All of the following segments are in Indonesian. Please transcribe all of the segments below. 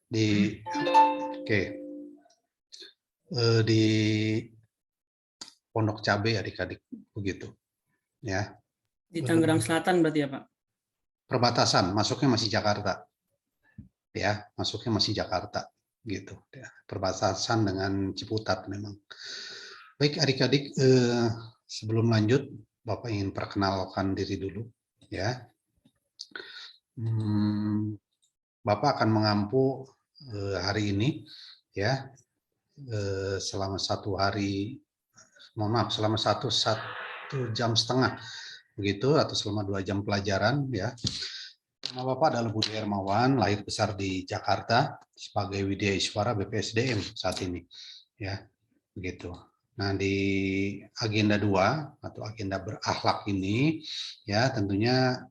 di oke. Di Pondok Cabe adik-adik begitu ya. Di Tangerang Selatan berarti ya Pak? Perbatasan, masuknya masih Jakarta. Ya, masuknya masih Jakarta gitu ya. Perbatasan dengan Ciputat memang. Baik adik-adik, sebelum lanjut Bapak ingin perkenalkan diri dulu ya. Bapak akan mengampu hari ini ya, selama 1 hari, mohon maaf, selama satu jam setengah begitu, atau selama 2 jam pelajaran ya. Nama Bapak adalah Budi Hermawan, lahir besar di Jakarta sebagai Widya Iswara BPSDM saat ini ya, begitu. Nah, di agenda 2 atau agenda berakhlak ini ya, tentunya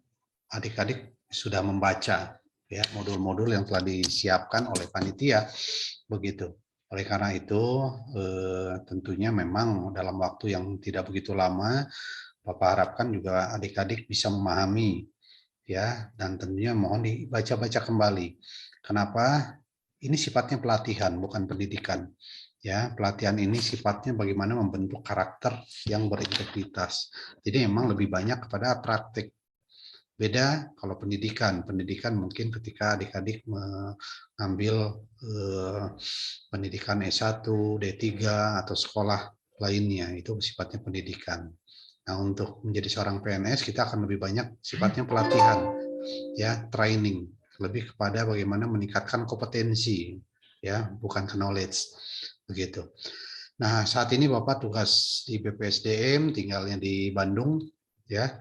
adik-adik sudah membaca ya modul-modul yang telah disiapkan oleh panitia begitu. Oleh karena itu tentunya memang dalam waktu yang tidak begitu lama Bapak harapkan juga adik-adik bisa memahami ya, dan tentunya mohon dibaca-baca kembali. Kenapa? Ini sifatnya pelatihan bukan pendidikan. Ya, pelatihan ini sifatnya bagaimana membentuk karakter yang berintegritas. Jadi memang lebih banyak kepada praktik. Beda kalau pendidikan. Pendidikan mungkin ketika adik-adik mengambil pendidikan S1, D3 atau sekolah lainnya, itu sifatnya pendidikan. Nah, untuk menjadi seorang PNS kita akan lebih banyak sifatnya pelatihan, ya, training, lebih kepada bagaimana meningkatkan kompetensi, ya, bukan knowledge, begitu. Nah, saat ini Bapak tugas di BPSDM, tinggalnya di Bandung, ya.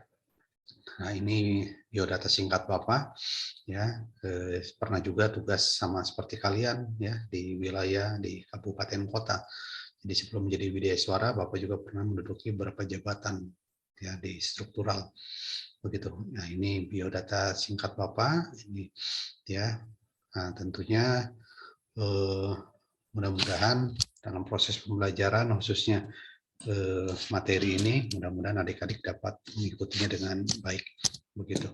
Nah, ini biodata singkat Bapak, ya. Pernah juga tugas sama seperti kalian, ya, di wilayah di kabupaten kota. Jadi sebelum menjadi Widya Iswara, Bapak juga pernah menduduki beberapa jabatan ya di struktural begitu. Nah, ini biodata singkat Bapak ini ya. Nah, tentunya mudah-mudahan dalam proses pembelajaran khususnya materi ini mudah-mudahan adik-adik dapat mengikutinya dengan baik begitu.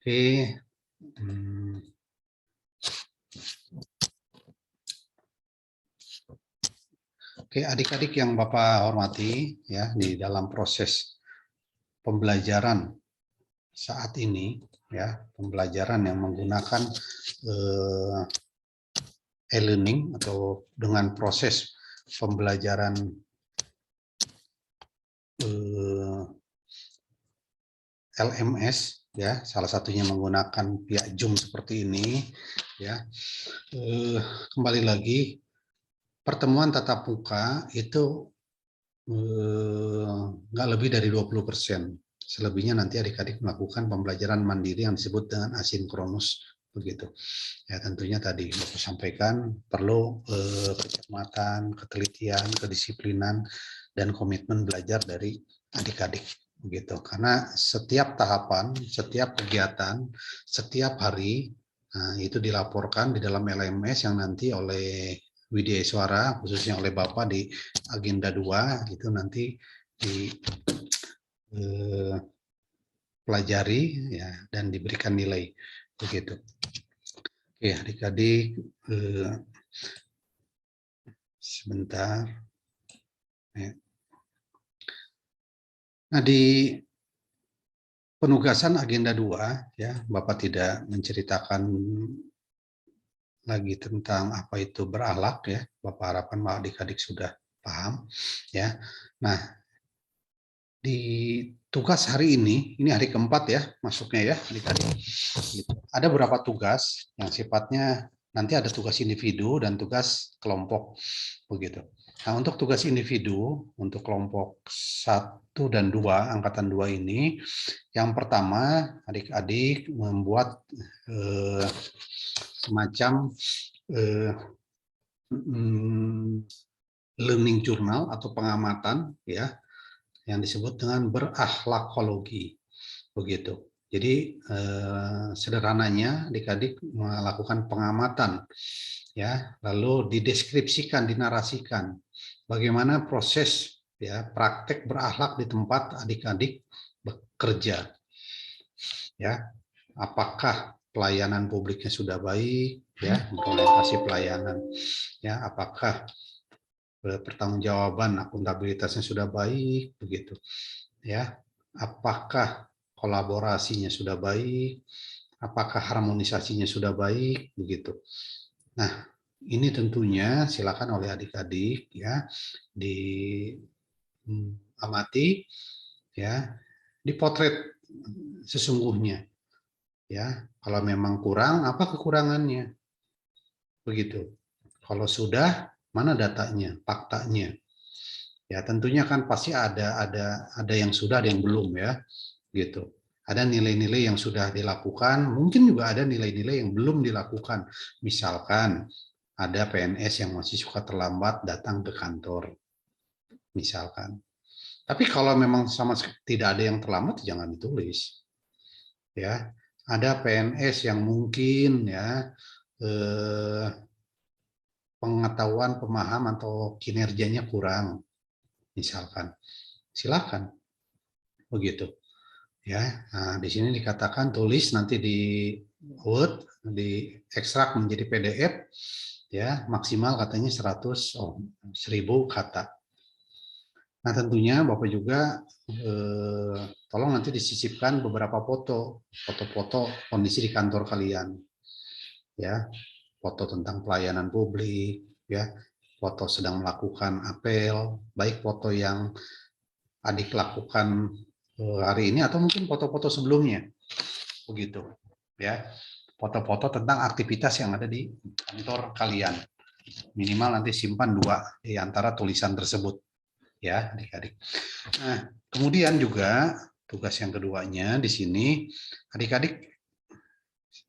Oke. Oke, adik-adik yang Bapak hormati ya, di dalam proses pembelajaran saat ini ya, pembelajaran yang menggunakan e-learning atau dengan proses pembelajaran LMS ya, salah satunya menggunakan via Zoom seperti ini ya. Kembali lagi, pertemuan tatap muka itu nggak lebih dari 20%. Selebihnya nanti adik-adik melakukan pembelajaran mandiri yang disebut dengan asinkronus begitu. Ya, tentunya tadi Bapak sampaikan perlu kecermatan, ketelitian, kedisiplinan, dan komitmen belajar dari adik-adik begitu. Karena setiap tahapan, setiap kegiatan, setiap hari itu dilaporkan di dalam LMS yang nanti oleh Widya Iswara, khususnya oleh Bapak di agenda 2, itu nanti dipelajari ya, dan diberikan nilai begitu. Oke, adik-adik, sebentar. Ya. Nah, di penugasan agenda 2, ya, Bapak tidak menceritakan lagi tentang apa itu berakhlak ya. Bapak harapkan adik-adik sudah paham ya. Nah, di tugas hari ini hari keempat ya masuknya ya adik-adik. Ada beberapa tugas yang sifatnya nanti ada tugas individu dan tugas kelompok begitu. Nah, untuk tugas individu untuk kelompok 1 dan 2 angkatan 2 ini, yang pertama adik-adik membuat semacam learning journal atau pengamatan ya, yang disebut dengan berakhlakologi begitu. Jadi sederhananya adik-adik melakukan pengamatan ya, lalu dideskripsikan, dinarasikan bagaimana proses ya praktek berakhlak di tempat adik-adik bekerja ya. Apakah pelayanan publiknya sudah baik, ya, berorientasi pelayanan, ya, apakah pertanggungjawaban akuntabilitasnya sudah baik, begitu, ya, apakah kolaborasinya sudah baik, apakah harmonisasinya sudah baik, begitu. Nah, ini tentunya silakan oleh adik-adik, ya, diamati, ya, dipotret sesungguhnya, ya. Kalau memang kurang, apa kekurangannya, begitu. Kalau sudah, mana datanya, faktanya. Ya, tentunya kan pasti ada yang sudah, ada yang belum, ya, gitu. Ada nilai-nilai yang sudah dilakukan, mungkin juga ada nilai-nilai yang belum dilakukan. Misalkan ada PNS yang masih suka terlambat datang ke kantor, misalkan. Tapi kalau memang sama sekali tidak ada yang terlambat, jangan ditulis. Ya, ada PNS yang mungkin, ya, pengetahuan, pemahaman atau kinerjanya kurang, misalkan. Silakan, begitu. Ya, nah, di sini dikatakan tulis nanti di Word, di ekstrak menjadi PDF, ya, maksimal katanya 1000 kata. Nah, tentunya Bapak juga tolong nanti disisipkan beberapa foto-foto kondisi di kantor kalian, ya, foto tentang pelayanan publik, ya, foto sedang melakukan apel, baik foto yang adik lakukan hari ini atau mungkin foto-foto sebelumnya, begitu, ya, foto-foto tentang aktivitas yang ada di kantor kalian. Minimal nanti simpan 2 di antara tulisan tersebut, ya, adik-adik. Nah, kemudian juga tugas yang keduanya di sini, adik-adik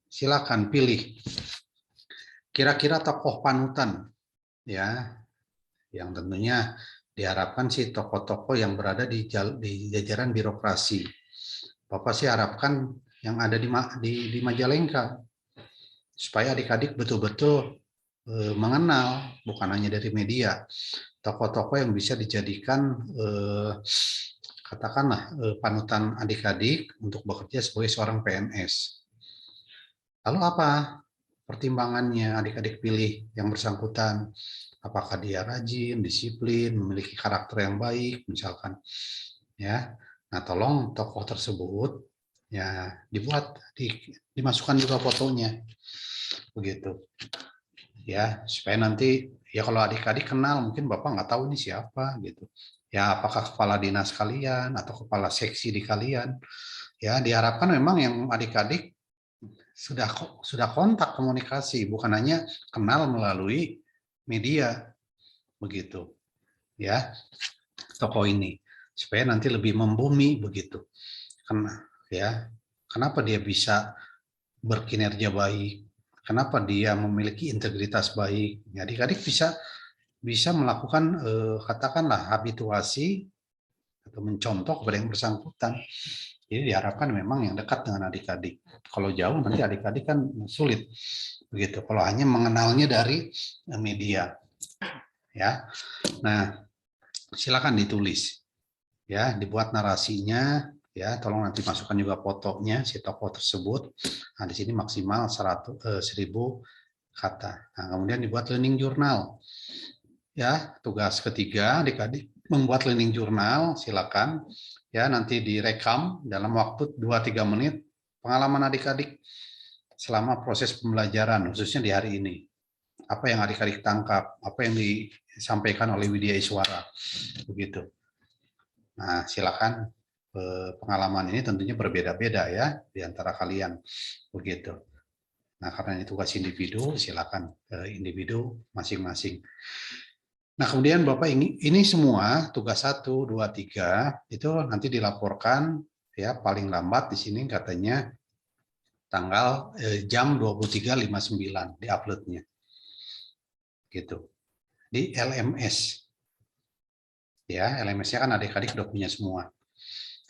silakan pilih kira-kira tokoh panutan, ya, yang tentunya diharapkan sih tokoh-tokoh yang berada di jajaran birokrasi. Bapak sih harapkan yang ada di Majalengka, supaya adik-adik betul-betul mengenal, bukan hanya dari media, tokoh-tokoh yang bisa dijadikan katakanlah panutan adik-adik untuk bekerja sebagai seorang PNS. Lalu apa pertimbangannya adik-adik pilih yang bersangkutan? Apakah dia rajin, disiplin, memiliki karakter yang baik, misalkan, ya. Nah, tolong tokoh tersebut, ya, dimasukkan juga fotonya, begitu, ya, supaya nanti, ya, kalau adik-adik kenal, mungkin Bapak nggak tahu ini siapa, gitu, ya, apakah kepala dinas kalian atau kepala seksi di kalian, ya, diharapkan memang yang adik-adik sudah kontak komunikasi, bukan hanya kenal melalui media, begitu, ya, tokoh ini, supaya nanti lebih membumi, begitu. Ya, kenapa dia bisa berkinerja baik, kenapa dia memiliki integritas baik. Adik-adik bisa melakukan katakanlah habituasi atau mencontoh kepada yang bersangkutan. Jadi diharapkan memang yang dekat dengan adik-adik. Kalau jauh nanti adik-adik kan sulit, begitu. Kalau hanya mengenalnya dari media, ya. Nah, silakan ditulis, ya, dibuat narasinya, ya, tolong nanti masukkan juga fotonya si tokoh tersebut. Nah, di sini maksimal 1000 kata. Nah, kemudian dibuat learning journal. Ya, tugas ketiga adik-adik membuat learning journal, silakan, ya, nanti direkam dalam waktu 2-3 menit pengalaman adik-adik selama proses pembelajaran, khususnya di hari ini. Apa yang adik-adik tangkap, apa yang disampaikan oleh Widya Iswara, begitu. Nah, silakan, pengalaman ini tentunya berbeda-beda, ya, di antara kalian, begitu. Nah, karena ini tugas individu, silakan individu masing-masing. Nah, kemudian Bapak ini semua tugas 1, 2, 3 itu nanti dilaporkan, ya, paling lambat di sini katanya tanggal jam 23.59 di uploadnya, gitu, di LMS, ya, LMS-nya kan adik-adik udah punya semua,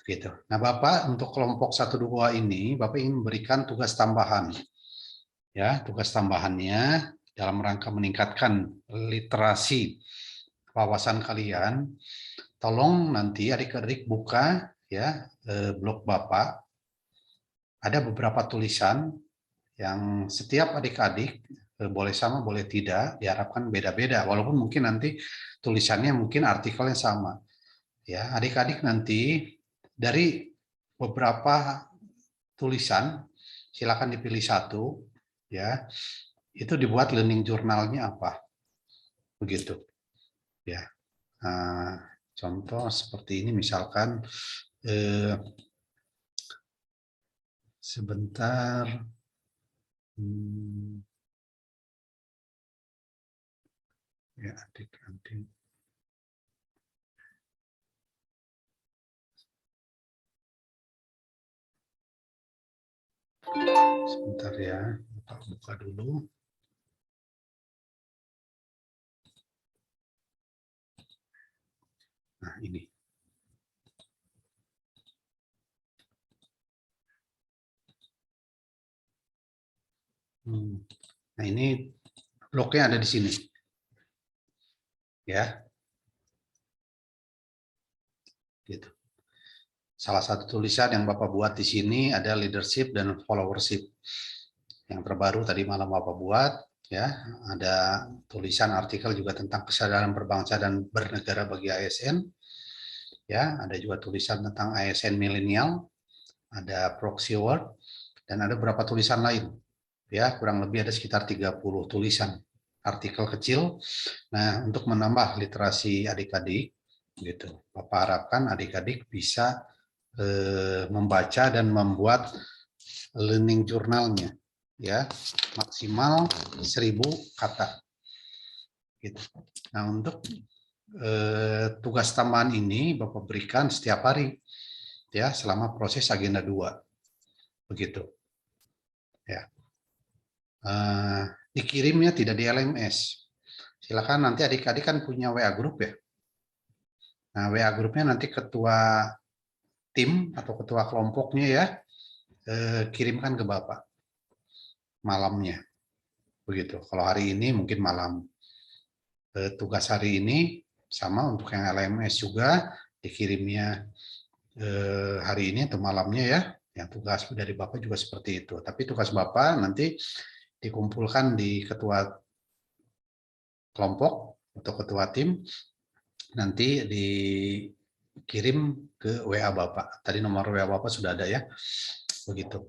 gitu. Nah, Bapak untuk kelompok 1-2 ini Bapak ingin memberikan tugas tambahan, ya, tugas tambahannya dalam rangka meningkatkan literasi wawasan kalian. Tolong nanti adik-adik buka, ya, blog Bapak, ada beberapa tulisan, yang setiap adik-adik boleh sama, boleh tidak, diharapkan beda-beda, walaupun mungkin nanti tulisannya mungkin artikelnya sama. Ya, adik-adik nanti dari beberapa tulisan silakan dipilih satu, ya. Itu dibuat learning journalnya apa, begitu, ya. Nah, contoh seperti ini misalkan sebentar. Ya, adik-adik. Sebentar ya, buka dulu. Nah, ini. Nah, ini bloknya ada di sini. Ya. Gitu. Salah satu tulisan yang Bapak buat di sini ada leadership dan followership. Yang terbaru tadi malam Bapak buat, ya, ada tulisan artikel juga tentang kesadaran berbangsa dan bernegara bagi ASN. Ya, ada juga tulisan tentang ASN milenial, ada proxy word, dan ada beberapa tulisan lain. Ya, kurang lebih ada sekitar 30 tulisan artikel kecil. Nah, untuk menambah literasi adik-adik, gitu, Bapak harapkan adik-adik bisa membaca dan membuat learning journalnya, ya, maksimal 1000 kata. Gitu. Nah, untuk tugas tambahan ini Bapak berikan setiap hari, ya, selama proses agenda 2, begitu. Ya. Dikirimnya tidak di LMS. Silakan, nanti adik-adik kan punya WA grup ya. Nah, WA grupnya nanti ketua tim atau ketua kelompoknya ya, kirimkan ke Bapak malamnya, begitu. Kalau hari ini mungkin malam. Tugas hari ini sama untuk yang LMS juga dikirimnya hari ini atau malamnya ya. Yang tugas dari Bapak juga seperti itu. Tapi tugas Bapak nanti dikumpulkan di ketua kelompok atau ketua tim, nanti dikirim ke WA Bapak. Tadi nomor WA Bapak sudah ada ya, begitu.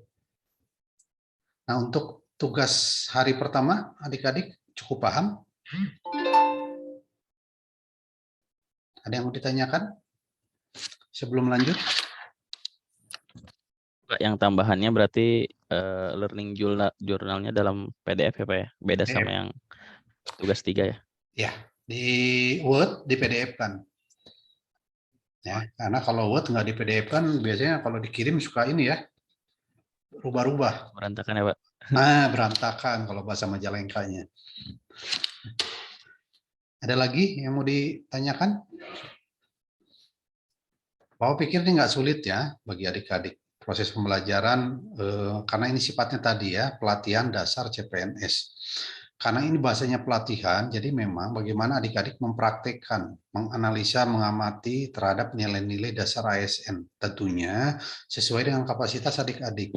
Nah, untuk tugas hari pertama, adik-adik cukup paham? Ada yang mau ditanyakan sebelum lanjut? Yang tambahannya berarti learning journalnya dalam PDF ya Pak ya? Beda sama yang tugas 3 ya? Ya, di Word di PDF kan. Ya, karena kalau Word nggak di PDF kan biasanya kalau dikirim suka ini ya, rubah-rubah. Berantakan ya Pak? Nah, berantakan kalau bahasa Majalengkanya. Ada lagi yang mau ditanyakan? Bapak pikir ini nggak sulit ya bagi adik-adik. Proses pembelajaran, karena ini sifatnya tadi ya, pelatihan dasar CPNS. Karena ini bahasanya pelatihan, jadi memang bagaimana adik-adik mempraktekkan, menganalisa, mengamati terhadap nilai-nilai dasar ASN. Tentunya sesuai dengan kapasitas adik-adik,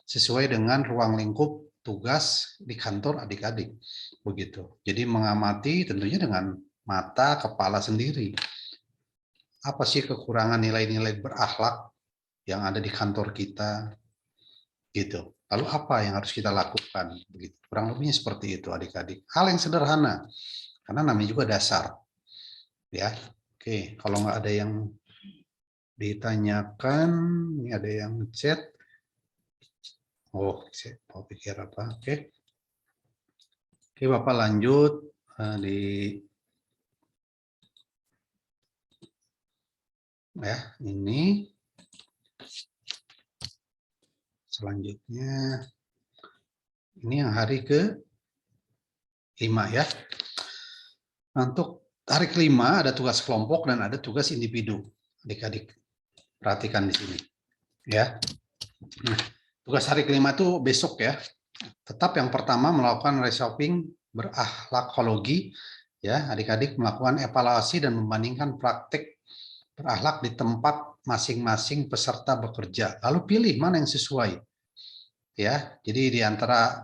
sesuai dengan ruang lingkup tugas di kantor adik-adik. Begitu. Jadi mengamati tentunya dengan mata kepala sendiri. Apa sih kekurangan nilai-nilai berakhlak yang ada di kantor kita, gitu. Lalu apa yang harus kita lakukan? Begitu. Kurang lebihnya seperti itu, adik-adik. Hal yang sederhana, karena namanya juga dasar. Ya, oke. Kalau nggak ada yang ditanyakan, ini ada yang chat. Oh, saya mau pikir apa? Oke. Oke, Bapak lanjut di ya ini. Selanjutnya, ini yang hari ke-5 ya. Untuk hari ke-5 ada tugas kelompok dan ada tugas individu. Adik-adik perhatikan di sini. Ya. Nah, tugas hari ke-5 itu besok ya. Tetap yang pertama melakukan reshopping berakhlakologi. Ya, adik-adik melakukan evaluasi dan membandingkan praktik berakhlak di tempat masing-masing peserta bekerja. Lalu pilih mana yang sesuai. ya. Jadi di antara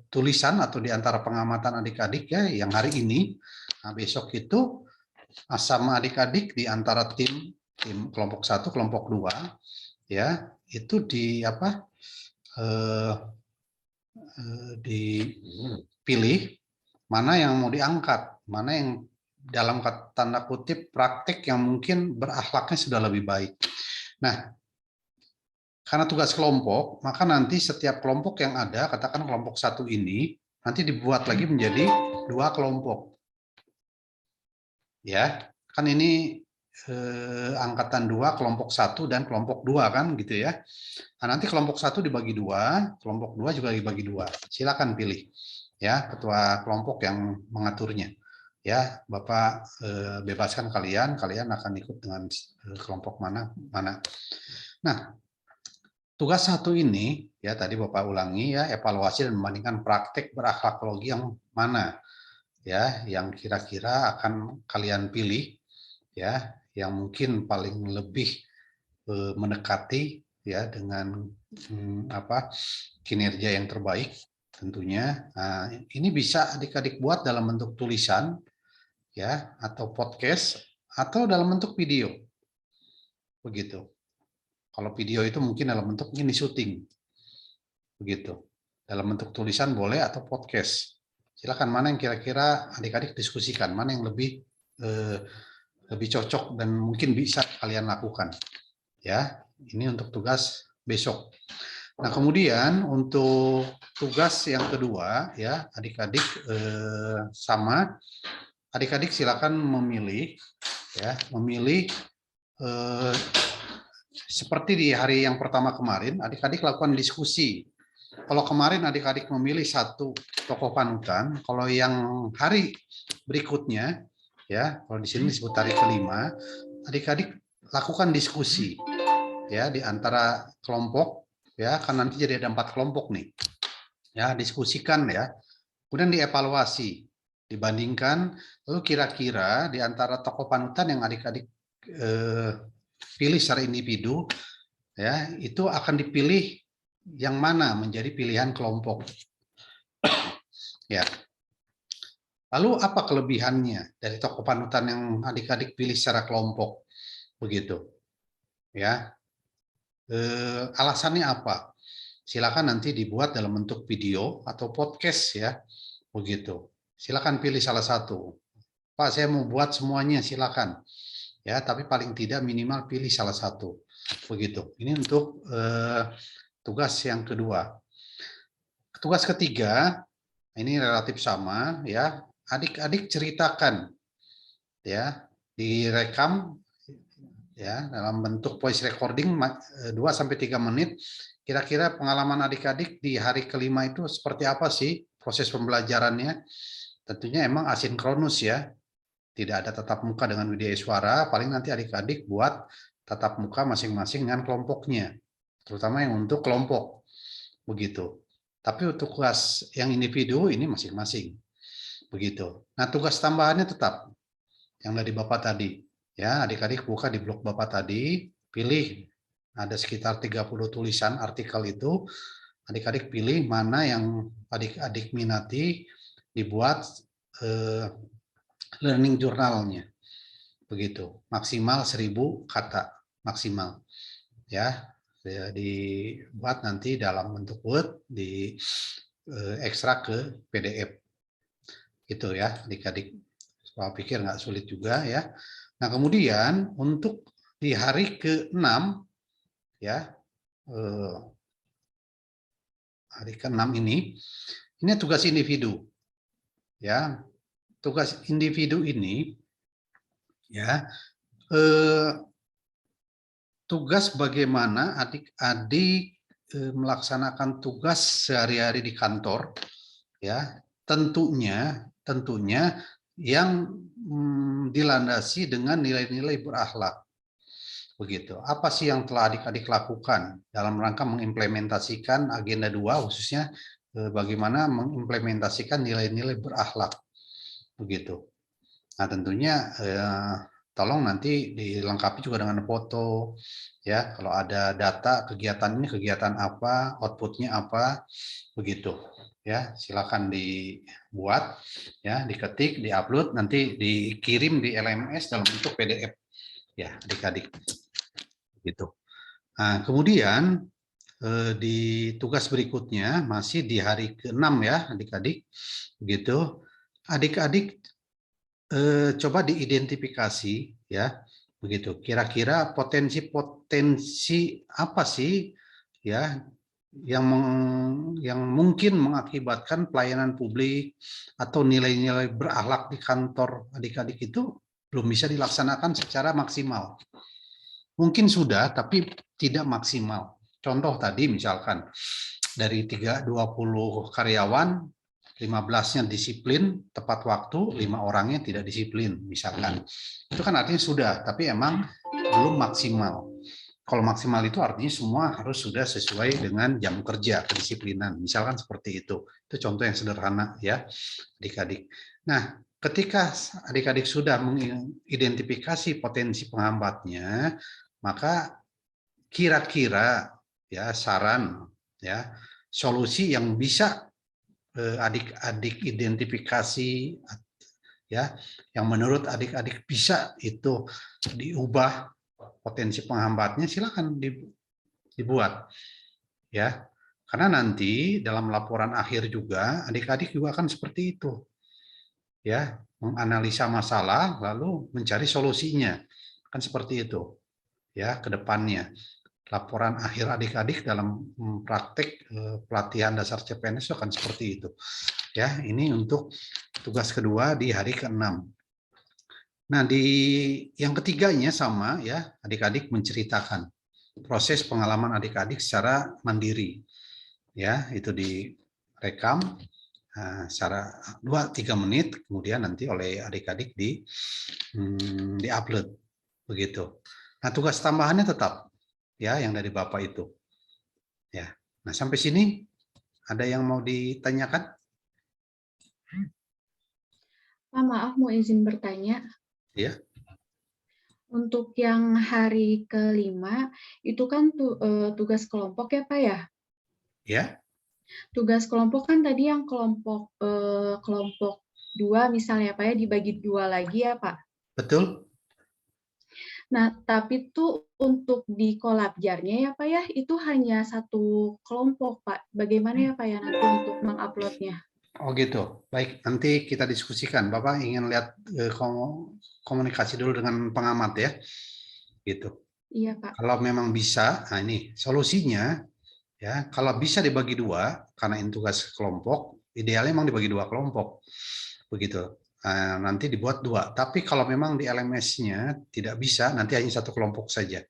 tulisan atau di antara pengamatan adik-adik ya yang hari ini, nah besok itu sama adik-adik di antara tim kelompok 1, kelompok 2 ya, itu di apa? Dipilih mana yang mau diangkat, mana yang dalam tanda kutip praktik yang mungkin berakhlaknya sudah lebih baik. Nah, karena tugas kelompok, maka nanti setiap kelompok yang ada, katakan kelompok 1 ini, nanti dibuat lagi menjadi 2 kelompok. Ya, kan ini angkatan 2, kelompok 1 dan kelompok 2 kan gitu ya. Nah, nanti kelompok 1 dibagi 2, kelompok 2 juga dibagi 2. Silakan pilih ya ketua kelompok yang mengaturnya. Ya, Bapak bebaskan kalian akan ikut dengan kelompok mana. Nah, tugas 1 ini ya tadi Bapak ulangi ya, evaluasi dan membandingkan praktek berakhlakologi yang mana ya yang kira-kira akan kalian pilih ya, yang mungkin paling lebih mendekati ya dengan kinerja yang terbaik tentunya. Nah, ini bisa adik-adik buat dalam bentuk tulisan ya atau podcast atau dalam bentuk video. Begitu. Kalau video itu mungkin dalam bentuk ini syuting. Begitu. Dalam bentuk tulisan boleh atau podcast. Silakan mana yang kira-kira adik-adik diskusikan, mana yang lebih cocok dan mungkin bisa kalian lakukan. Ya, ini untuk tugas besok. Nah, kemudian untuk tugas yang kedua ya, adik-adik sama adik-adik silakan memilih ya, seperti di hari yang pertama kemarin, adik-adik lakukan diskusi. Kalau kemarin adik-adik memilih 1 tokoh panutan, kalau yang hari berikutnya ya, kalau di sini disebut hari kelima, adik-adik lakukan diskusi ya di antara kelompok ya, kan nanti jadi ada 4 kelompok nih. Ya, diskusikan ya. Kemudian dievaluasi, dibandingkan lalu kira-kira di antara tokoh panutan yang adik-adik pilih secara individu ya, itu akan dipilih yang mana menjadi pilihan kelompok. Ya. Lalu apa kelebihannya dari tokoh panutan yang adik-adik pilih secara kelompok? Begitu. Ya. Alasannya apa? Silakan nanti dibuat dalam bentuk video atau podcast ya. Begitu. Silakan pilih salah satu. Pak, saya mau buat semuanya, silakan. Ya, tapi paling tidak minimal pilih salah satu. Begitu. Ini untuk tugas yang kedua. Tugas ketiga ini relatif sama ya. Adik-adik ceritakan ya, direkam ya dalam bentuk voice recording 2 sampai 3 menit. Kira-kira pengalaman adik-adik di hari kelima itu seperti apa sih proses pembelajarannya? Tentunya emang asinkronus ya. Tidak ada tatap muka dengan widya suara, paling nanti adik-adik buat tatap muka masing-masing dengan kelompoknya. Terutama yang untuk kelompok. Begitu. Tapi untuk tugas yang individu ini masing-masing. Begitu. Nah, tugas tambahannya tetap yang dari Bapak tadi. Ya, adik-adik buka di blog Bapak tadi, pilih ada sekitar 30 tulisan artikel itu, adik-adik pilih mana yang adik-adik minati, dibuat learning journalnya. Begitu. Maksimal 1000 kata maksimal. Ya, dibuat nanti dalam bentuk Word, di ekstrak ke PDF. Itu ya, adik-adik. Saya pikir nggak sulit juga ya. Nah, kemudian untuk di hari ke-6 ya, hari ke-6 ini tugas individu. Ya, tugas individu ini ya, tugas bagaimana adik-adik melaksanakan tugas sehari-hari di kantor ya, tentunya yang dilandasi dengan nilai-nilai berakhlak. Begitu. Apa sih yang telah adik-adik lakukan dalam rangka mengimplementasikan agenda 2, khususnya bagaimana mengimplementasikan nilai-nilai berakhlak. Begitu. Nah, tentunya tolong nanti dilengkapi juga dengan foto, ya. Kalau ada data kegiatan ini kegiatan apa, outputnya apa, begitu. Ya, silakan dibuat, ya, diketik, diupload, nanti dikirim di LMS dalam bentuk PDF, ya, adik-adik. Gitu. Nah, kemudian di tugas berikutnya masih di hari ke-6 ya, adik-adik. Begitu. Adik-adik coba diidentifikasi ya, begitu. Kira-kira potensi-potensi apa sih ya yang mungkin mengakibatkan pelayanan publik atau nilai-nilai berakhlak di kantor adik-adik itu belum bisa dilaksanakan secara maksimal. Mungkin sudah, tapi tidak maksimal. Contoh tadi misalkan dari 20 karyawan, 15-nya disiplin, tepat waktu, 5 orangnya tidak disiplin, misalkan. Itu kan artinya sudah, tapi emang belum maksimal. Kalau maksimal itu artinya semua harus sudah sesuai dengan jam kerja, kedisiplinan. Misalkan seperti itu. Itu contoh yang sederhana ya, adik-adik. Nah, ketika adik-adik sudah mengidentifikasi potensi penghambatnya, maka kira-kira ya saran ya solusi yang bisa adik-adik identifikasi ya yang menurut adik-adik bisa itu diubah potensi penghambatnya, silakan dibuat ya, karena nanti dalam laporan akhir juga adik-adik juga akan seperti itu ya, menganalisa masalah lalu mencari solusinya, kan seperti itu ya ke depannya. Laporan akhir adik-adik dalam praktek pelatihan dasar CPNS akan seperti itu. Ya, ini untuk tugas kedua di hari ke-6. Nah, di yang ketiganya sama ya, adik-adik menceritakan proses pengalaman adik-adik secara mandiri. Ya, itu direkam secara 2-3 menit, kemudian nanti oleh adik-adik di-upload begitu. Nah, tugas tambahannya tetap ya yang dari Bapak itu. Ya. Nah, sampai sini ada yang mau ditanyakan? Pak, maaf mau izin bertanya. Ya. Untuk yang hari ke-5 itu kan tugas kelompok ya Pak ya? Ya. Tugas kelompok kan tadi yang kelompok 2 misalnya Pak ya, dibagi 2 lagi ya Pak? Betul. Nah, tapi tuh untuk di Kolabjarnya ya Pak ya, itu hanya 1 kelompok Pak. Bagaimana ya Pak ya nanti untuk menguploadnya? Oh gitu. Baik, nanti kita diskusikan. Bapak ingin lihat komunikasi dulu dengan pengamat ya. Gitu. Iya Pak. Kalau memang bisa, nah ini solusinya ya, kalau bisa dibagi 2 karena ini tugas kelompok, idealnya memang dibagi 2 kelompok. Begitu. Nanti dibuat 2. Tapi kalau memang di LMS-nya tidak bisa, nanti hanya 1 kelompok saja.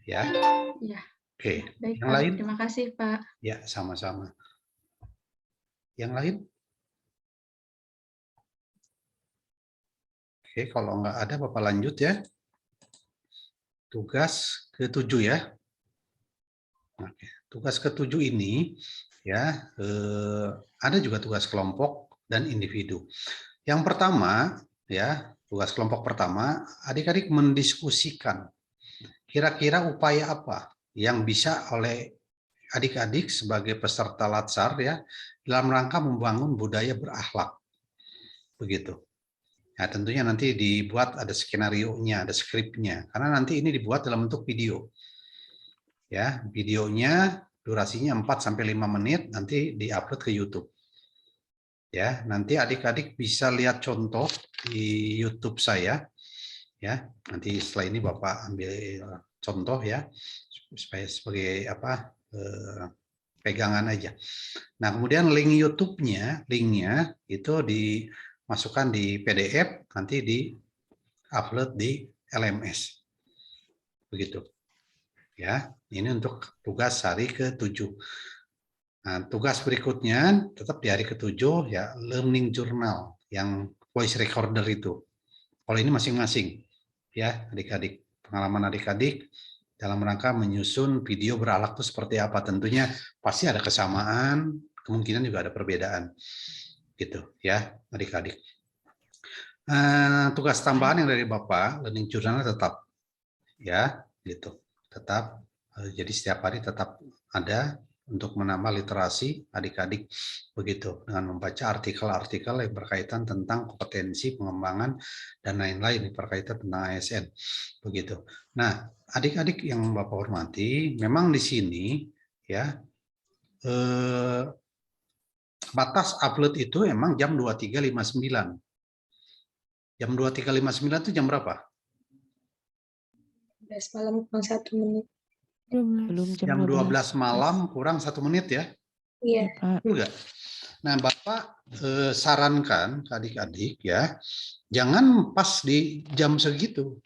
Ya. Iya. Oke. Baik Yang Pak, lain? terima kasih Pak. Ya, sama-sama. Yang lain? Oke, kalau nggak ada, Bapak lanjut ya. Tugas ke-7 ya. Oke. Tugas ke-7 ini ya ada juga tugas kelompok dan individu. Yang pertama ya, tugas kelompok pertama, adik-adik mendiskusikan kira-kira upaya apa yang bisa oleh adik-adik sebagai peserta Latsar ya dalam rangka membangun budaya berakhlak. Begitu. Nah, tentunya nanti dibuat ada skenario-nya, ada skripnya, karena nanti ini dibuat dalam bentuk video. Ya, videonya durasinya 4-5 menit, nanti diupload ke YouTube. Ya, nanti adik-adik bisa lihat contoh di YouTube saya. Ya, nanti setelah ini Bapak ambil contoh ya, supaya sebagai apa pegangan aja. Nah, kemudian link YouTube-nya, linknya itu dimasukkan di PDF, nanti di-upload di LMS. Begitu. Ya, ini untuk tugas hari ke-7. Nah, tugas berikutnya tetap di hari ke-7 ya, learning journal yang voice recorder itu. Kalau ini masing-masing ya, adik-adik. Pengalaman adik-adik dalam rangka menyusun video berakhlak itu seperti apa. Tentunya pasti ada kesamaan, kemungkinan juga ada perbedaan. Gitu ya, adik-adik. Tugas tambahan yang dari Bapak, learning journal tetap, ya, gitu, tetap. Jadi setiap hari tetap ada untuk menambah literasi adik-adik, begitu, dengan membaca artikel-artikel yang berkaitan tentang kompetensi pengembangan dan lain-lain berkaitan tentang ASN, begitu. Nah, adik-adik yang Bapak hormati, memang di sini, ya, batas upload itu emang jam 23.59. Jam 23.59 itu jam berapa? 12 malam kurang 1 menit. Belum Jam 12 malam kurang 1 menit ya? Iya. Betul nggak? Nah, Bapak sarankan ke adik-adik ya, jangan pas di jam segitu.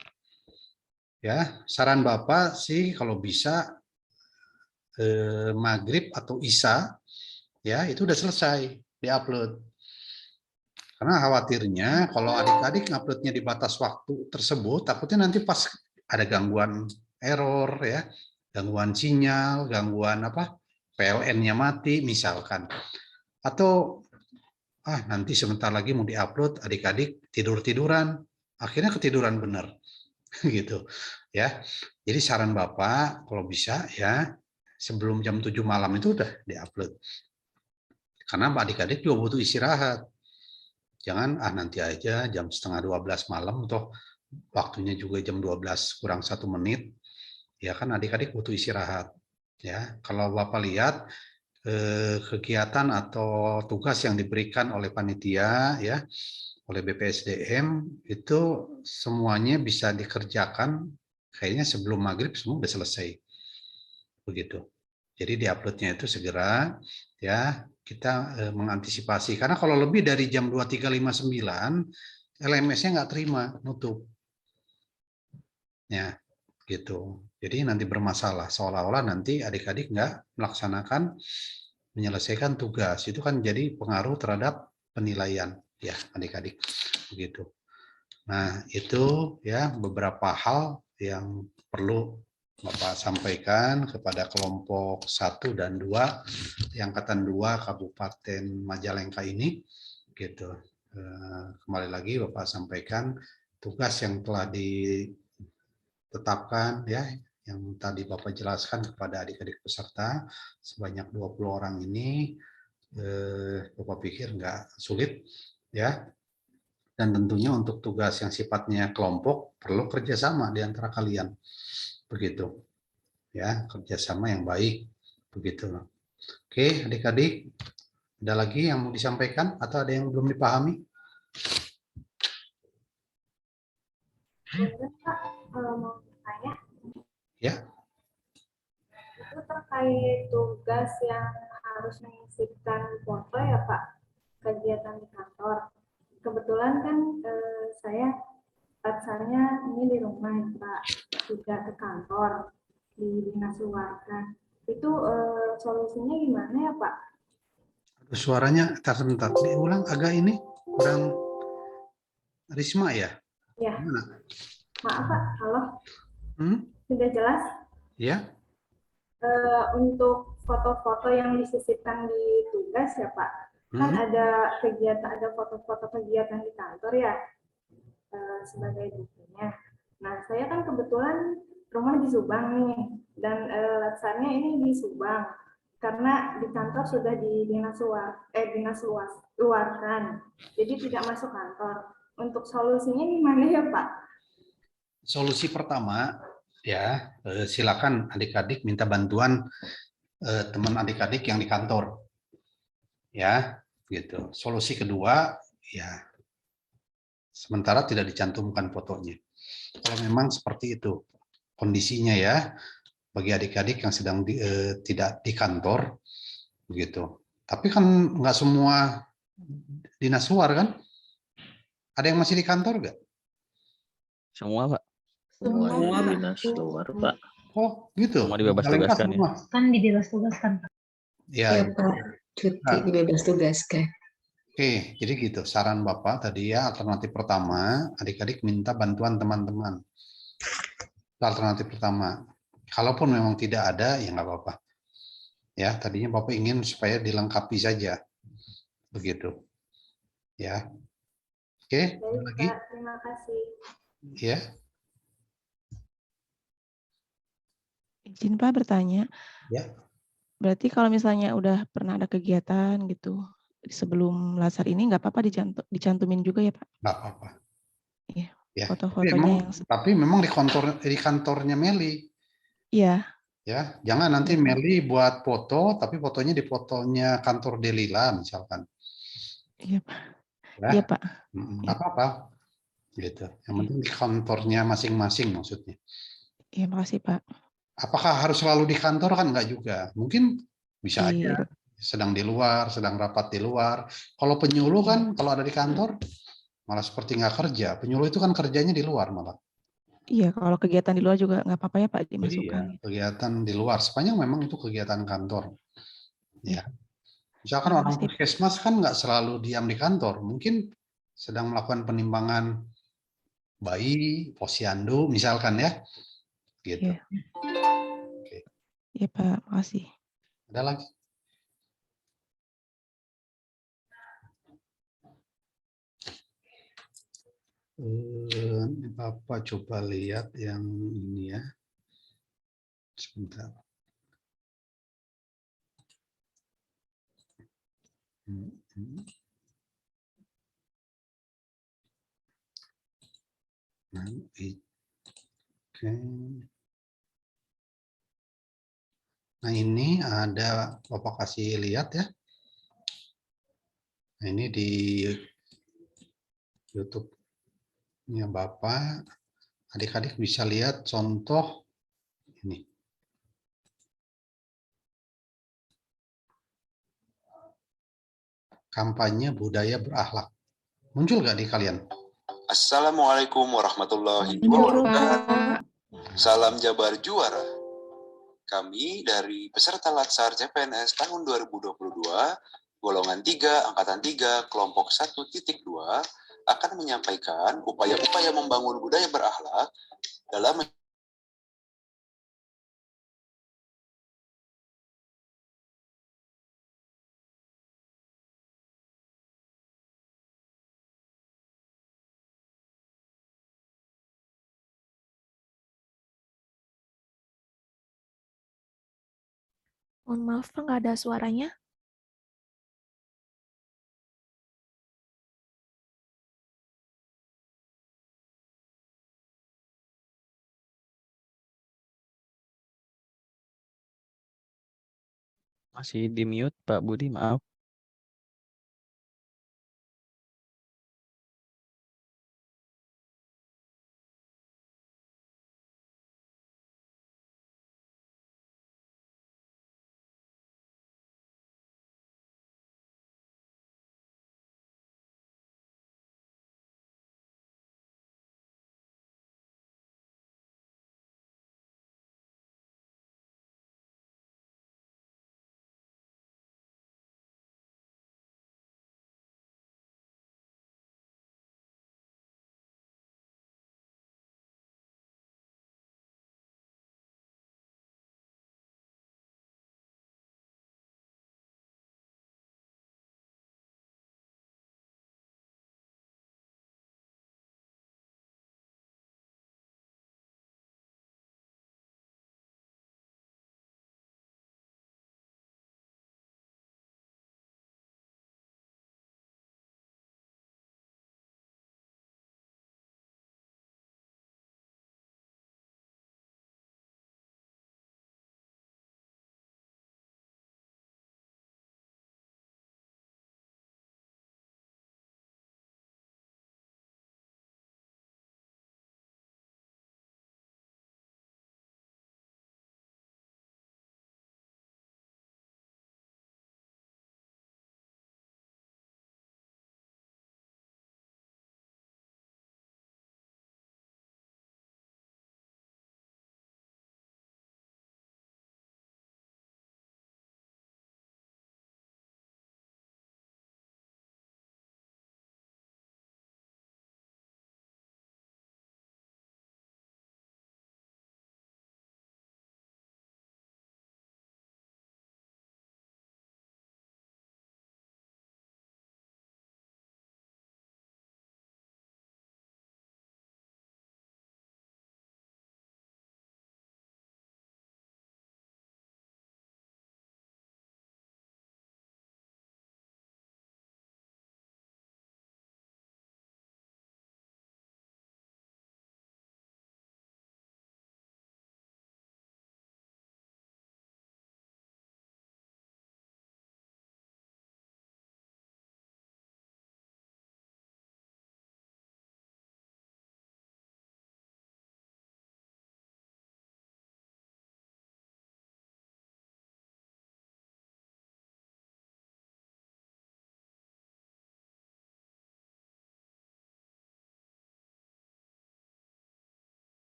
Ya, saran Bapak sih kalau bisa maghrib atau isya, ya itu udah selesai diupload. Karena khawatirnya kalau adik-adik nguploadnya di batas waktu tersebut, takutnya nanti pas ada gangguan error ya, gangguan sinyal, gangguan apa, PLN-nya mati misalkan. Atau nanti sebentar lagi mau diupload, adik-adik tidur-tiduran, akhirnya ketiduran benar. Gitu ya. Jadi saran Bapak kalau bisa ya sebelum jam 7 malam itu udah diupload. Karena adik-adik juga butuh istirahat. Jangan nanti aja jam setengah 12 malam toh waktunya juga jam 12 kurang 1 menit. Ya kan adik-adik butuh istirahat. Ya, kalau Bapak lihat kegiatan atau tugas yang diberikan oleh panitia ya, oleh BPSDM itu semuanya bisa dikerjakan kayaknya sebelum maghrib semua udah selesai. Begitu. Jadi diuploadnya itu segera ya, kita mengantisipasi. Karena kalau lebih dari jam 23.59, LMS-nya nggak terima, nutup. Ya, gitu. Jadi nanti bermasalah, seolah-olah nanti adik-adik nggak melaksanakan, menyelesaikan tugas. Itu kan jadi pengaruh terhadap penilaian, ya adik-adik. Begitu. Nah, itu ya beberapa hal yang perlu Bapak sampaikan kepada kelompok 1 dan 2, angkatan 2 Kabupaten Majalengka ini, gitu. Kembali lagi Bapak sampaikan tugas yang telah ditetapkan ya, yang tadi Bapak jelaskan kepada adik-adik peserta sebanyak 20 orang ini, Bapak pikir nggak sulit ya. Dan tentunya untuk tugas yang sifatnya kelompok perlu kerjasama di antara kalian, begitu ya, kerjasama yang baik, begitu. Oke, adik-adik, ada lagi yang mau disampaikan atau ada yang belum dipahami? Pak, mau tanya. Ya. Itu terkait tugas yang harus menyisipkan foto ya Pak, kegiatan di kantor. Kebetulan kan saya asalnya ini di rumah ya Pak, tidak ke kantor di dinas warga. Itu solusinya gimana ya Pak? Suaranya sebentar, diulang agak ini kurang. Risma ya? Ya. Mana? Maaf Pak, halo. Sudah jelas? Ya. Untuk foto-foto yang disisipkan di tugas ya Pak, kan ada kegiatan, ada foto-foto kegiatan di kantor ya, sebagai buktinya. Nah, saya kan kebetulan rumah di Subang nih, dan laksananya ini di Subang, karena di kantor sudah di dinas luarkan, jadi tidak masuk kantor. Untuk solusinya gimana ya Pak? Solusi pertama, ya silakan adik-adik minta bantuan teman adik-adik yang di kantor, ya gitu. Solusi kedua, ya sementara tidak dicantumkan fotonya. Kalau memang seperti itu kondisinya ya, bagi adik-adik yang sedang tidak di kantor, begitu. Tapi kan nggak semua dinas luar kan? Ada yang masih di kantor nggak? Semua, Pak. Semua dinas luar, Pak. Oh, gitu. Semua dibebas tugaskan ya. Kan dibebas tugaskan, Pak. Ya, Pak. Cuti dibebas tugaskan. Oke, jadi gitu. Saran Bapak tadi ya, alternatif pertama, adik-adik minta bantuan teman-teman. Alternatif pertama. Kalaupun memang tidak ada, ya nggak apa-apa. Ya, tadinya Bapak ingin supaya dilengkapi saja. Begitu. Ya. Oke, ada Baik, lagi? Pak. Terima kasih. Ya, Izin Pak bertanya, ya, berarti kalau misalnya udah pernah ada kegiatan gitu sebelum Lasar ini nggak apa-apa dicantumin juga ya Pak? nggak apa-apa. Iya, Ya, foto-fotonya yang tapi memang di kantornya Meli. iya, Ya, jangan nanti iya Pak. Meli buat foto, tapi fotonya di fotonya kantor Delila misalkan. Iya Pak. Ya, Iya Pak. Iya, nggak apa-apa. Gitu. Yang iya. penting di kantornya masing-masing maksudnya. Iya, makasih Pak. Apakah harus selalu di kantor kan nggak juga. Mungkin bisa Di aja sedang di luar, sedang rapat di luar. Kalau penyuluh kan iya. kalau ada di kantor malah seperti nggak kerja. Penyuluh itu kan kerjanya di luar malah. Iya, kalau kegiatan di luar juga nggak apa-apa ya Pak Iya, dimasukkan. kegiatan di luar. Sepanjang memang itu kegiatan kantor. Iya. Ya. Misalkan Iya, orang makasih. puskesmas kan nggak selalu diam di kantor. Mungkin sedang melakukan penimbangan bayi, posyandu misalkan ya. Gitu. Iya. Oke. Iya Pak, makasih. Ada lagi? Bapak coba lihat yang ini ya. Sebentar. Nah, oke. Nah ini ada Bapak kasih lihat ya. Nah, ini di YouTube-nya Bapak. Adik-adik bisa lihat contoh ini. Kampanye budaya berakhlak. Muncul nggak di kalian? Assalamualaikum warahmatullahi Muncul, wabarakatuh. Pak. Salam Jabar Juara. Kami dari peserta Latsar CPNS tahun 2022, golongan 3, angkatan 3, kelompok 1.2 akan menyampaikan upaya-upaya membangun budaya berakhlak dalam Mohon maaf Pak, nggak ada suaranya. Masih di mute Pak Budi, maaf.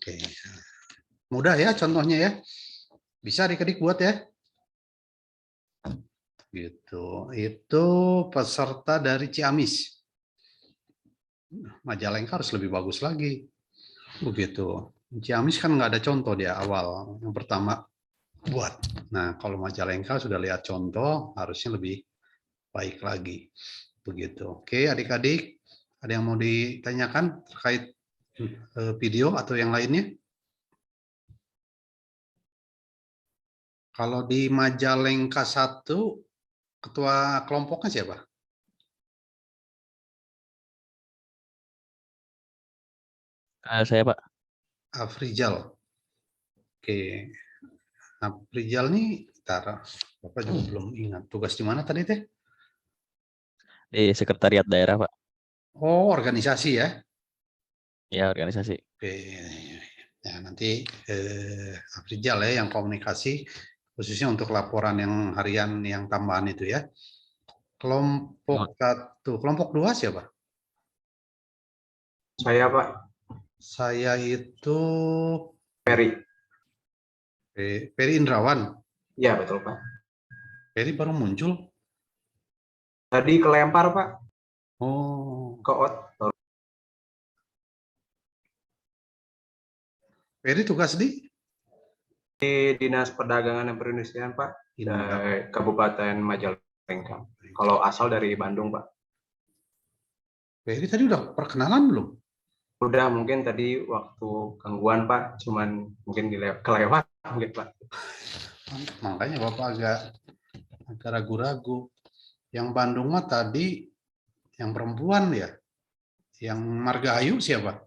Oke. Mudah ya contohnya ya. Bisa adik-adik buat ya. Gitu. Itu peserta dari Ciamis. Majalengka harus lebih bagus lagi. Begitu. Ciamis kan nggak ada contoh dia awal. Yang pertama buat. Nah, kalau Majalengka sudah lihat contoh, harusnya lebih baik lagi. Begitu. Oke, adik-adik, ada yang mau ditanyakan terkait video atau yang lainnya? Kalau di Majalengka 1, ketua kelompoknya siapa? Saya Pak. Afrizal. Oke. Afrizal nih, bentar, Bapak juga belum ingat. Tugas di mana tadi teh? Di sekretariat daerah Pak. Oh, organisasi ya? Ya organisasi. Oke. Ya, nanti Afrizal ya yang komunikasi, khususnya untuk laporan yang harian yang tambahan itu ya. Kelompok 1, kelompok 2 siapa? Saya Pak. Saya itu Ferry. Ferry Indrawan. Iya betul Pak. Ferry baru muncul. Tadi kelempar Pak. Oh. Ke out. Ferry tugas di Dinas Perdagangan dan Perindustrian Pak. Dari Kabupaten Majalengka. Kalau asal dari Bandung Pak. Ferry tadi udah perkenalan belum? Udah, mungkin tadi waktu gangguan Pak, cuman mungkin kelewat mungkin Pak. Makanya Bapak agak ragu-ragu. Yang Bandung mah tadi yang perempuan ya. Yang Margahayu siapa?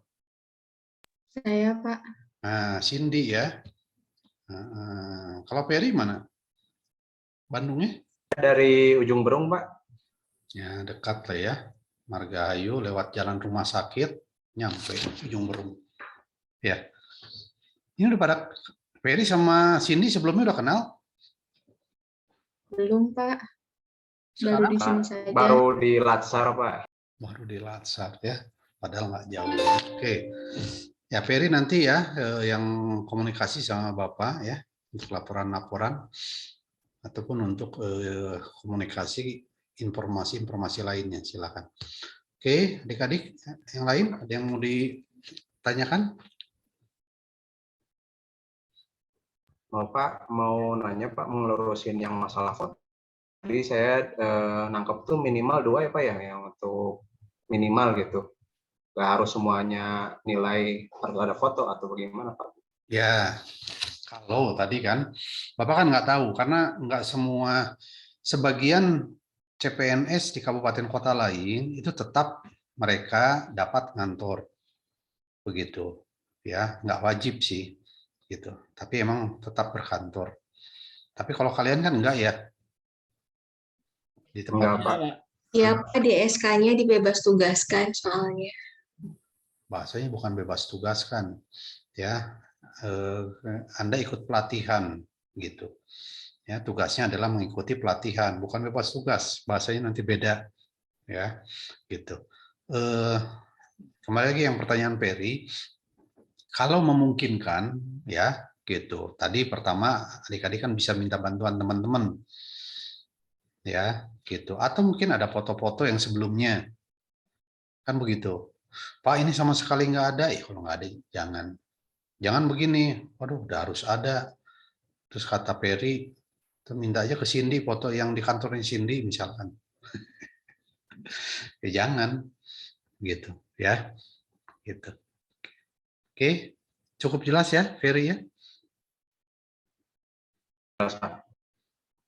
Saya, Pak. Nah, Cindy ya. Kalau Ferry mana? Bandungnya? Dari Ujung Berung Pak. Ya, dekat lah ya. Margahayu lewat jalan rumah sakit. Nyampe Ujung Berung. Ya. Ini udah pada Ferry sama Cindy sebelumnya udah kenal? Belum, Pak. Baru Sekarang, di sini saja. Baru di Latsar Pak. Baru di Latsar ya. Padahal nggak jauh. Oke. Ya Ferry nanti ya yang komunikasi sama Bapak ya untuk laporan-laporan ataupun untuk komunikasi informasi-informasi lainnya silakan. Oke, adik-adik yang lain ada yang mau ditanyakan? Pak, mau nanya Pak, ngelurusin yang masalah foto. Jadi saya nangkep tuh minimal 2 ya Pak ya, yang untuk minimal gitu. Nggak harus semuanya nilai harus ada foto atau bagaimana Pak? Ya, kalau tadi kan, Bapak kan nggak tahu karena nggak semua, sebagian CPNS di kabupaten kota lain itu tetap mereka dapat ngantor, begitu, ya nggak wajib sih, gitu. Tapi emang tetap berkantor. Tapi kalau kalian kan enggak ya, di tempat. Pak. Ya Pak, di SK-nya dibebas tugaskan soalnya. Bahasanya bukan bebas tugaskan, ya. Anda ikut pelatihan, gitu. Ya, tugasnya adalah mengikuti pelatihan, bukan bebas tugas. Bahasanya nanti beda, ya, gitu. Kembali lagi yang pertanyaan Ferry, kalau memungkinkan, ya, gitu. Tadi pertama adik-adik kan bisa minta bantuan teman-teman, ya, gitu. Atau mungkin ada foto-foto yang sebelumnya, kan begitu. Pak ini sama sekali nggak ada, kalau nggak ada jangan begini. Waduh, udah harus ada. Terus kata Ferry, minta aja ke Cindy foto yang di kantornya Cindy misalkan. Ya jangan, gitu ya, gitu. Oke, cukup jelas ya Ferry ya.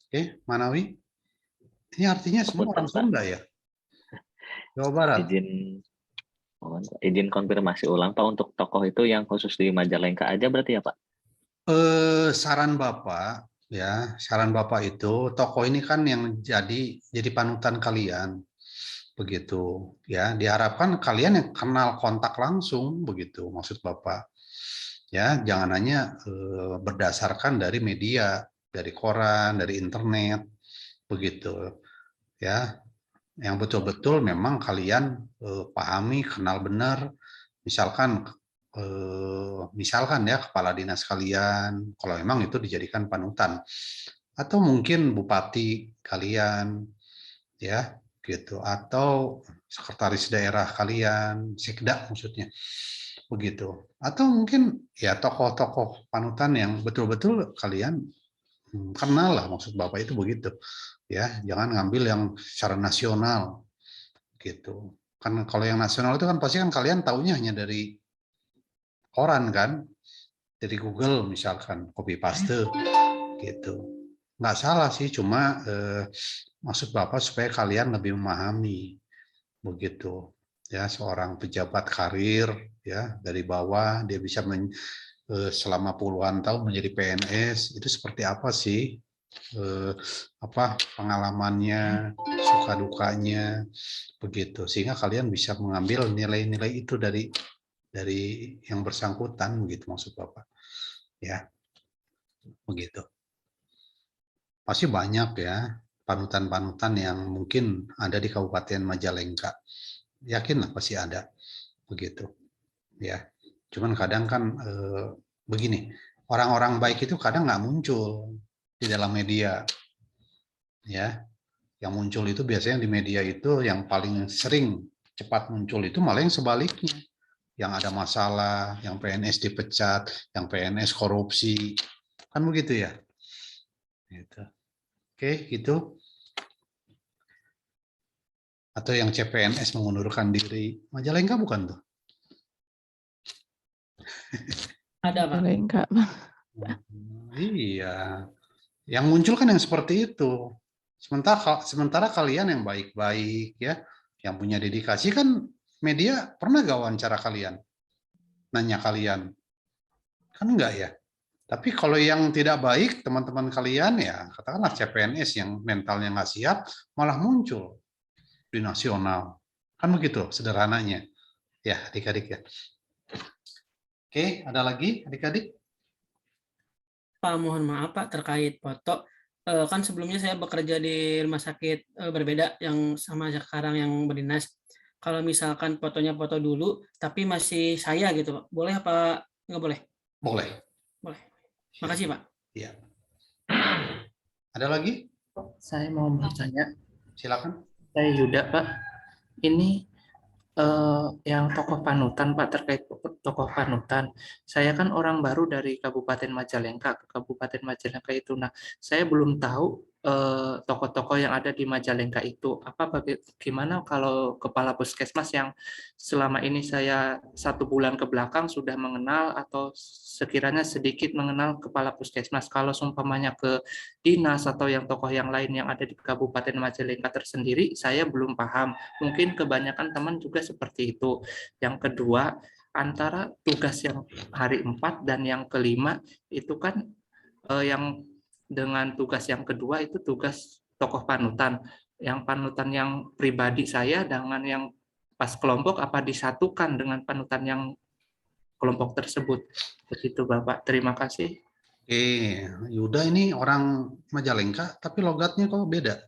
Oke, Manawi. Ini artinya semua orang Sunda ya. Jawa Barat. Izin konfirmasi ulang Pak, untuk tokoh itu yang khusus di Majalengka aja berarti ya Pak? Saran Bapak ya, saran Bapak itu tokoh ini kan yang jadi panutan kalian, begitu ya. Diharapkan kalian yang kenal kontak langsung, begitu maksud Bapak. Ya, jangan hanya berdasarkan dari media, dari koran, dari internet, begitu ya. Yang betul-betul memang kalian pahami, kenal benar. Misalkan misalkan ya kepala dinas kalian, kalau memang itu dijadikan panutan, atau mungkin bupati kalian, ya gitu, atau sekretaris daerah kalian, sekda maksudnya, begitu, atau mungkin ya tokoh-tokoh panutan yang betul-betul kalian kenal lah, maksud Bapak itu begitu, ya, jangan ngambil yang secara nasional, gitu. Kan kalau yang nasional itu kan pasti kan kalian taunya hanya dari koran kan, dari Google misalkan, copy paste, gitu. Nggak salah sih, cuma maksud Bapak supaya kalian lebih memahami, begitu. Ya, seorang pejabat karir ya dari bawah dia bisa selama puluhan tahun menjadi PNS itu seperti apa sih pengalamannya, suka dukanya, begitu, sehingga kalian bisa mengambil nilai-nilai itu dari yang bersangkutan, begitu maksud Bapak, ya, begitu. Pasti banyak ya panutan-panutan yang mungkin ada di Kabupaten Majalengka, yakinlah pasti ada, begitu, ya. Cuman kadang kan begini, orang-orang baik itu kadang nggak muncul di dalam media, ya. Yang muncul itu biasanya di media itu yang paling sering cepat muncul itu malah yang sebaliknya, yang ada masalah, yang PNS dipecat, yang PNS korupsi, kan begitu ya. Gitu. Oke, gitu. Atau yang CPNS mengundurkan diri, Majalengka bukan tuh? Ada, Pak. Majalengka. Iya, yang muncul kan yang seperti itu. Sementara kalian yang baik-baik ya, yang punya dedikasi kan media pernah gak wawancara kalian, nanya kalian, kan enggak ya. Tapi kalau yang tidak baik teman-teman kalian ya, katakanlah CPNS yang mentalnya nggak siap, malah muncul di nasional, kan begitu sederhananya, ya adik-adik ya. Oke, ada lagi adik-adik? Pak, mohon maaf Pak terkait foto. Kan sebelumnya saya bekerja di rumah sakit berbeda yang sama sekarang yang berdinas. Kalau misalkan fotonya foto dulu, tapi masih saya gitu, Pak. Boleh apa nggak boleh? Boleh. Boleh. Makasih Pak. Iya. Ada lagi? Saya mau bertanya. Silakan. Saya Yuda Pak. Ini yang tokoh panutan Pak, terkait tokoh panutan. Saya kan orang baru dari Kabupaten Majalengka ke Kabupaten Majalengka itu. Nah, saya belum tahu tokoh-tokoh yang ada di Majalengka itu. Bagaimana kalau kepala puskesmas yang selama ini saya 1 bulan ke belakang sudah mengenal atau sekiranya sedikit mengenal kepala puskesmas. Kalau seumpamanya ke dinas atau yang tokoh yang lain yang ada di Kabupaten Majalengka tersendiri, saya belum paham. Mungkin kebanyakan teman juga seperti itu. Yang kedua, antara tugas yang hari 4 dan yang kelima itu kan yang dengan tugas yang kedua itu tugas tokoh panutan. Yang panutan yang pribadi saya dengan yang pas kelompok apa disatukan dengan panutan yang kelompok tersebut. Begitu Bapak. Terima kasih. Yuda ini orang Majalengka tapi logatnya kok beda?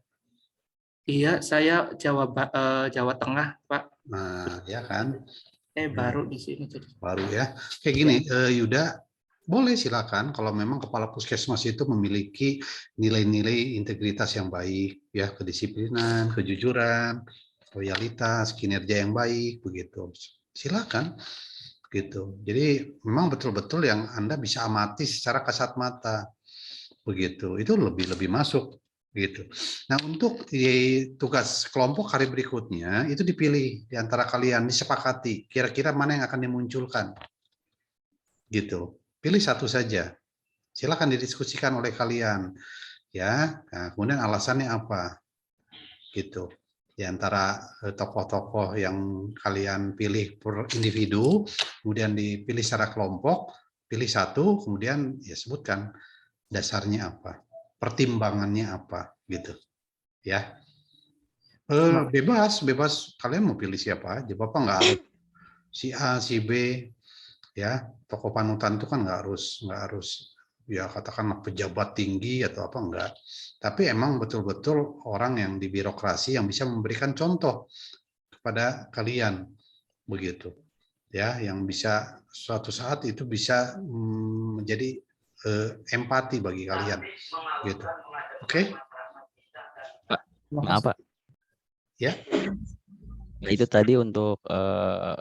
Iya, saya Jawa Tengah, Pak. Nah, ya kan. Baru di sini. Baru ya. Kayak gini, Yuda, boleh silakan kalau memang kepala puskesmas itu memiliki nilai-nilai integritas yang baik, ya, kedisiplinan, kejujuran, loyalitas, kinerja yang baik, begitu. Silakan, gitu. Jadi memang betul-betul yang Anda bisa amati secara kasat mata, begitu. Itu lebih masuk, gitu. Nah, untuk tugas kelompok hari berikutnya itu dipilih di antara kalian, disepakati kira-kira mana yang akan dimunculkan, gitu. Pilih satu saja. Silakan didiskusikan oleh kalian, ya. Nah, kemudian alasannya apa, gitu. Di antara tokoh-tokoh yang kalian pilih per individu, kemudian dipilih secara kelompok, pilih satu, kemudian ya sebutkan dasarnya apa, pertimbangannya apa, gitu, ya. Bebas kalian mau pilih siapa aja, Bapak nggak harus si A, si B, ya. Tokoh panutan itu kan nggak harus ya katakanlah pejabat tinggi atau apa, enggak. Tapi emang betul-betul orang yang di birokrasi yang bisa memberikan contoh kepada kalian, begitu. ya, yang bisa suatu saat itu bisa menjadi empati bagi kalian, gitu. Oke? Pak, maaf Pak. Ya. Nah, itu tadi untuk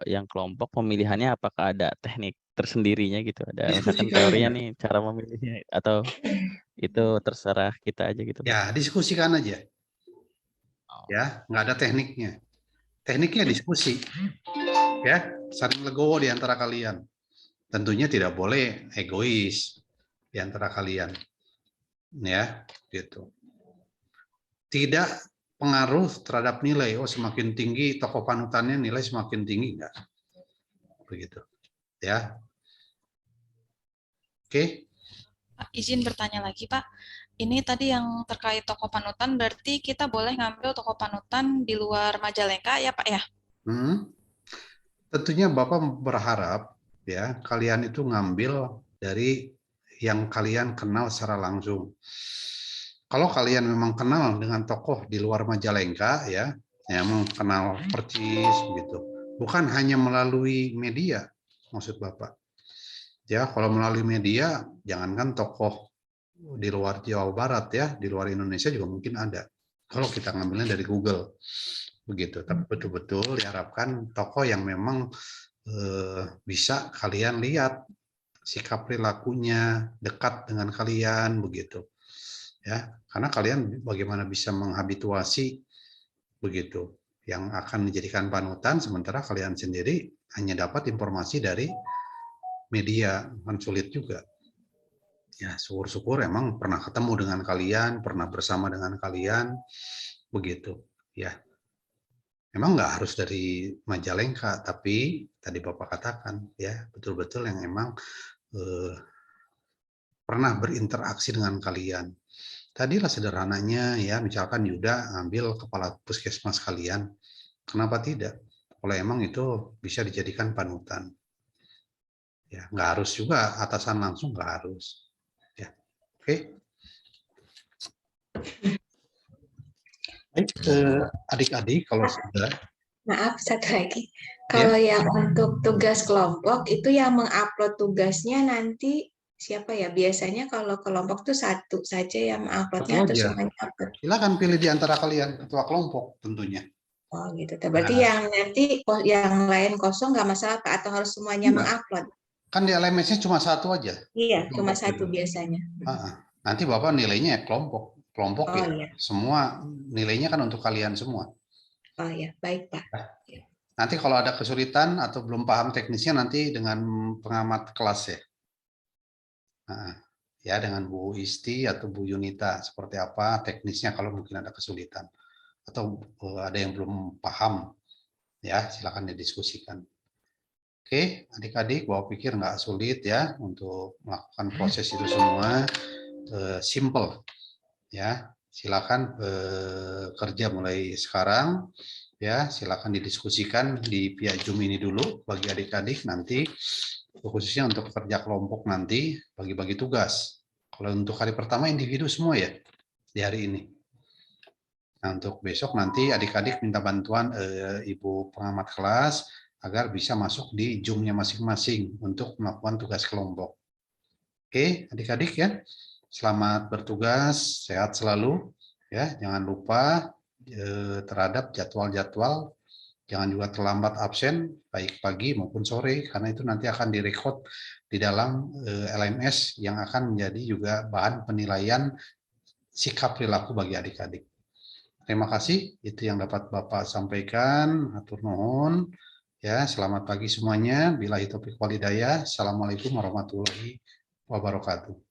yang kelompok pemilihannya apakah ada teknik tersendirinya gitu? Ada misalkan teorinya nih cara memilihnya atau itu terserah kita aja gitu? Ya, diskusikan aja. Ya, nggak ada tekniknya. Tekniknya diskusi. Ya, saling legowo di antara kalian. Tentunya tidak boleh egois di antara kalian. Ya, gitu. Tidak pengaruh terhadap nilai. Oh, semakin tinggi tokoh panutannya nilai semakin tinggi, enggak. Begitu. Ya. Oke. Pak, izin bertanya lagi, Pak. Ini tadi yang terkait tokoh panutan, berarti kita boleh ngambil tokoh panutan di luar Majalengka ya, Pak ya? Tentunya Bapak berharap ya kalian itu ngambil dari yang kalian kenal secara langsung. Kalau kalian memang kenal dengan tokoh di luar Majalengka ya, memang kenal persis gitu. Bukan hanya melalui media, maksud Bapak. Ya, kalau melalui media, jangankan tokoh di luar Jawa Barat ya, di luar Indonesia juga mungkin ada. Kalau kita ngambilnya dari Google, begitu. Tapi betul-betul diharapkan tokoh yang memang bisa kalian lihat sikap perilakunya, dekat dengan kalian, begitu. Ya, karena kalian bagaimana bisa menghabituasi begitu, yang akan dijadikan panutan, sementara kalian sendiri hanya dapat informasi dari media, kan sulit juga. Ya, syukur-syukur emang pernah ketemu dengan kalian, pernah bersama dengan kalian, begitu. Ya, memang nggak harus dari Majalengka, tapi tadi Bapak katakan, ya betul-betul yang emang pernah berinteraksi dengan kalian. Tadilah sederhananya, ya misalkan Yuda ngambil kepala puskesmas kalian, kenapa tidak? Kalau emang itu bisa dijadikan panutan. Ya, nggak harus juga atasan langsung, nggak harus. Ya, oke. Baik, adik-adik kalau sudah. Maaf, satu lagi. Kalau yang untuk tugas kelompok, itu yang mengupload tugasnya nanti siapa ya? Biasanya kalau kelompok tuh satu saja yang menguploadnya atau semuanya upload? Silakan pilih di antara kalian, ketua kelompok tentunya. Oh gitu. Berarti yang nanti yang lain kosong nggak masalah Pak? Atau harus semuanya mengupload? Kan di LMS-nya cuma satu aja. Iya, cuma satu biasanya. Nanti Bapak nilainya ya kelompok. Kelompok ya, semua nilainya kan untuk kalian semua. Oh ya, baik Pak. Nanti kalau ada kesulitan atau belum paham teknisnya nanti dengan pengamat kelas ya. Ya dengan Bu Isti atau Bu Yunita seperti apa teknisnya kalau mungkin ada kesulitan atau ada yang belum paham ya silakan didiskusikan. Oke, adik-adik, Bapak pikir nggak sulit ya untuk melakukan proses itu semua, simple ya. Silakan kerja mulai sekarang ya. Silakan didiskusikan di via Zoom ini dulu bagi adik-adik, nanti khususnya untuk kerja kelompok nanti bagi-bagi tugas. Kalau untuk hari pertama individu semua ya di hari ini. Nah, untuk besok nanti adik-adik minta bantuan Ibu pengamat kelas agar bisa masuk di Zoom-nya masing-masing untuk melakukan tugas kelompok. Oke, adik-adik ya. Selamat bertugas, sehat selalu ya. Jangan lupa terhadap jadwal-jadwal, jangan juga terlambat absen baik pagi maupun sore karena itu nanti akan direkod di dalam LMS yang akan menjadi juga bahan penilaian sikap perilaku bagi adik-adik. Terima kasih, itu yang dapat Bapak sampaikan. Hatur nuhun. Ya, selamat pagi semuanya. Billahi taufiq wal hidayah. Assalamualaikum warahmatullahi wabarakatuh.